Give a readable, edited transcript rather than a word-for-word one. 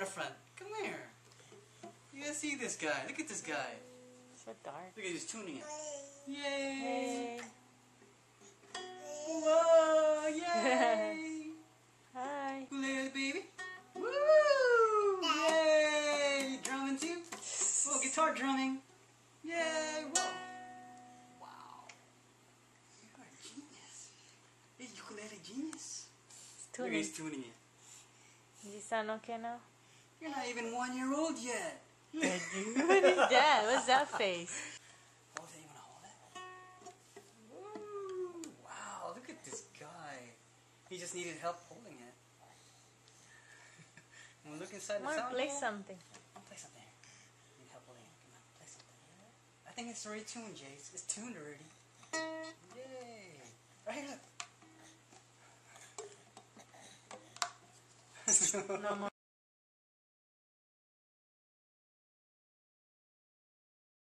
the front. Come here. You gotta see this guy. Look at this guy. So dark. Look at he's tuning it. Yay! Hey. Whoa! Yay! Hi. Ukulele baby. Woo! Yay! You drumming too? Oh, guitar drumming. Yay! Whoa! Wow! You're a genius. You're a ukulele genius. Look at he's tuning it. Does it sound okay now? You're not even 1 year old yet. What is that? What's that face? Oh, so you wanna hold it? Woo! Wow! Look at this guy. He just needed help holding it. Wanna look inside the Come on, sound play hole? something. I'll play something. Need help holding it. Come on, play something. I think it's already tuned, Jace. It's tuned already. Yay! Right here, look. No more.